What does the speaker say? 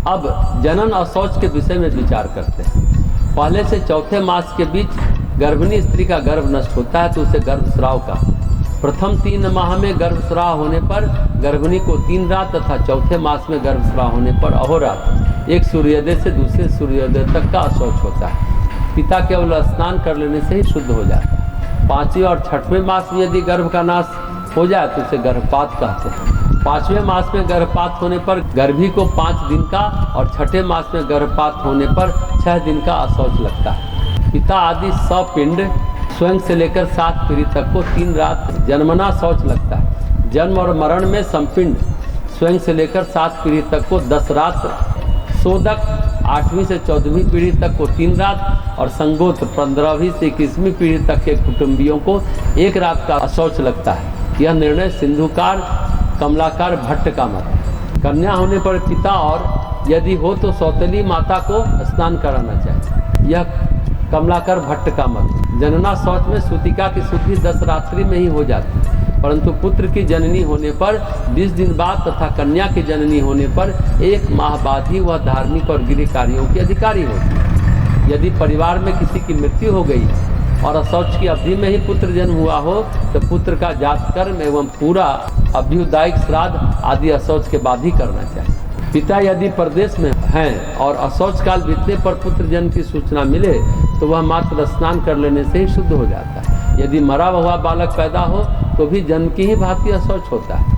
अब जनन और शौच के विषय में विचार करते हैं। पहले से चौथे मास के बीच गर्भिणी स्त्री का गर्भ नष्ट होता है तो उसे गर्भस्राव का। प्रथम 3 माह में गर्भस्राव होने पर गर्भिणी को 3 रात तथा चौथे मास में गर्भस्राव होने पर अहोरात्र एक सूर्योदय से दूसरे सूर्योदय तक का अशौच होता है। पिता केवल स्नान कर लेने से ही शुद्ध हो जाता है। 5वें और 6वें मास में यदि गर्भ का नाश हो जाए तो उसे गर्भपात कहते हैं। 5वें मास में गर्भपात होने पर गर्भी को 5 दिन का और 6ठे मास में गर्भपात होने पर 6 दिन का अशौच लगता है। पिता आदि सपिंड स्वयं से लेकर 7 पीढ़ी तक को 3 रात जन्मना शौच लगता है। जन्म और मरण में संपिंड स्वयं से लेकर 7 पीढ़ी तक को 10 रात, शोधक 8वीं से 14वीं पीढ़ी तक को 3 रात और संगोत्र 15वीं से 21वीं पीढ़ी तक के कुटुंबियों को 1 रात का अशौच लगता है। यह निर्णय सिंधुकार कमलाकार भट्ट का मत है। कन्या होने पर पिता और यदि हो तो सौतेली माता को स्नान कराना चाहिए। यह कमलाकर भट्ट का मत है। जनना शौच में सूतिका की शुद्धि 10 रात्रि में ही हो जाती है, परंतु पुत्र की जननी होने पर 20 दिन बाद तथा कन्या की जननी होने पर 1 माह बाद ही वह धार्मिक और गृह कार्यों की अधिकारी होती है। यदि परिवार में किसी की मृत्यु हो गई और अशौच की अवधि में ही पुत्र जन्म हुआ हो तो पुत्र का जात कर्म एवं पूरा अभ्युदायिक श्राद्ध आदि अशौच के बाद ही करना चाहिए। पिता यदि प्रदेश में हैं और अशौच काल बीतने पर पुत्र जन्म की सूचना मिले तो वह मात्र स्नान कर लेने से ही शुद्ध हो जाता है। यदि मरा हुआ बालक पैदा हो तो भी जन्म की ही भांति अशौच होता है।